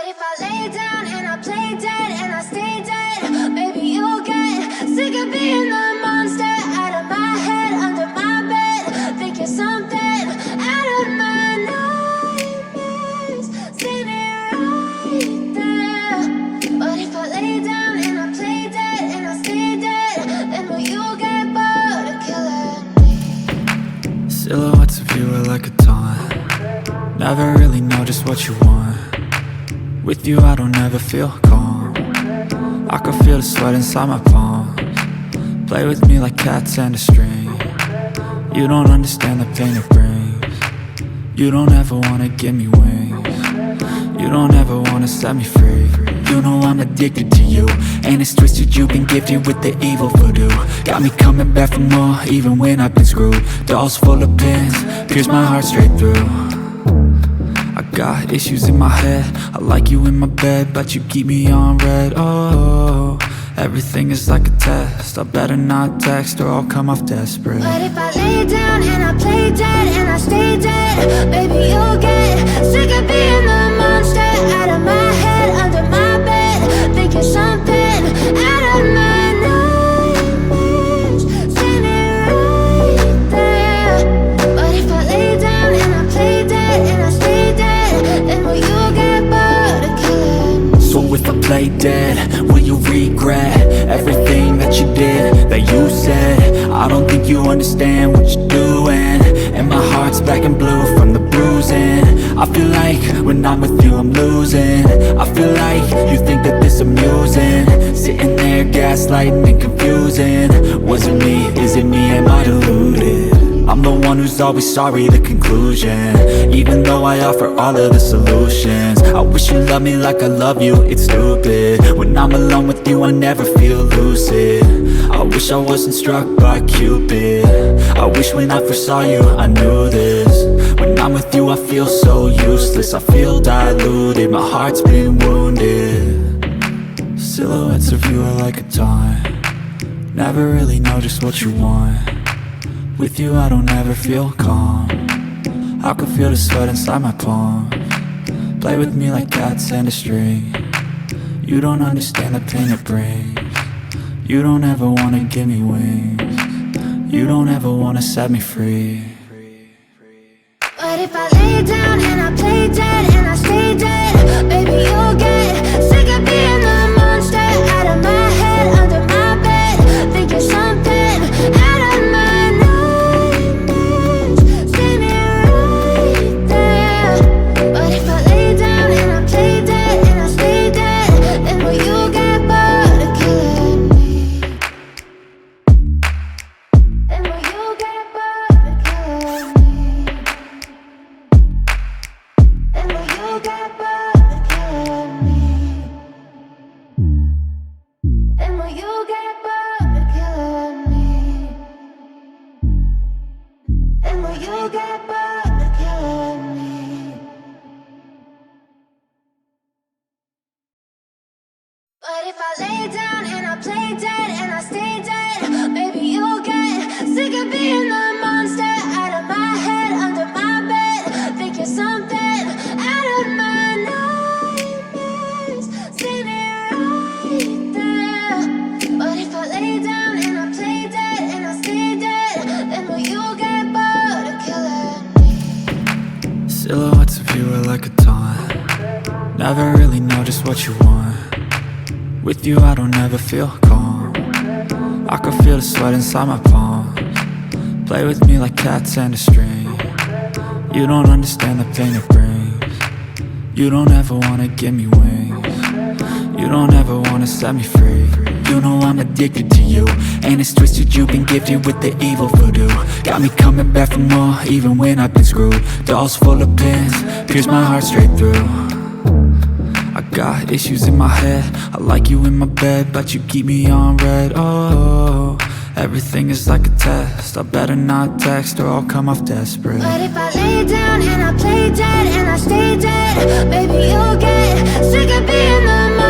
if I lay down and I play dead and I stay dead, maybe you'll get sick of being the monster out of my head, under my bed. Think you're something out of my nightmares, standing right there. But if I lay down and I play dead and I stay dead, then will you get bored of killing me? Silhouettes of you are like a taunt. Never really know just what you want. With you I don't ever feel calm. I can feel the sweat inside my palms. Play with me like cats and a string. You don't understand the pain it brings. You don't ever wanna give me wings. You don't ever wanna set me free. You know I'm addicted to you, and it's twisted, you've been gifted with the evil voodoo. Got me coming back for more, even when I've been screwed. Dolls full of pins, pierce my heart straight through. I got issues in my head, I like you in my bed, but you keep me on red. Oh, everything is like a test, I better not text or I'll come off desperate. But if I lay down and I play dead and I stay dead, baby you'll get sick of being the monster out of my head, under my bed. Think you're something out of my nightmares, standing right there. But if I lay down and I play dead and I stay dead, then will you get bored of killing me? So if I play dead, will you regret everything that you did, that you said? I don't think you understand what you're doing, and my heart's black and blue from the bruising. I feel like when I'm with you I'm losing. I feel like you think that this amusing, sitting there gaslighting and confusing. Was it me? Is it me? Am I deluded? I'm the one who's always sorry, the conclusion, even though I offer all of the solutions. I wish you loved me like I love you, it's stupid. When I'm alone with you I never feel lucid. I wish I wasn't struck by Cupid. I wish when I first saw you I knew this. When I'm with you I feel so useless, I feel diluted, my heart's been wounded. Silhouettes of you are like a taunt. Never really know just what you want. With you I don't ever feel calm. I can feel the sweat inside my palms. Play with me like cats and a string. You don't understand the pain it brings. You don't ever wanna give me wings. You don't ever wanna set me free. But if I lay down and I play dead and I stay dead, baby you'll get sick of being the monster out of my head, under my bed. Think you're something out of my nightmares, standing right there. But if I lay down and I play dead and I stay dead, then will you get bored of killing me? Then will you get bored of killing me? Then will you get bored of killing me? Then will you get bored of killing me? Then will you get bored of killing me? But if I lay down and I play dead and I stay dead, maybe you'll get sick of being the monster out of my head, under my bed. Think you're something out of my nightmares, standing right there. But if I lay down and I play dead and I stay dead, then will you get bored of killing me? Silhouettes of you are like a taunt. Never really know just what you want. With you I don't ever feel calm. I can feel the sweat inside my palms. Play with me like cats and a string. You don't understand the pain it brings. You don't ever wanna give me wings. You don't ever wanna set me free. You know I'm addicted to you, and it's twisted, you've been gifted with the evil voodoo. Got me coming back for more, even when I've been screwed. Dolls full of pins, pierce my heart straight through. I got issues in my head, I like you in my bed, but you keep me on red. Oh, everything is like a test, I better not text or I'll come off desperate. But if I lay down and I play dead and I stay dead, baby you'll get sick of being the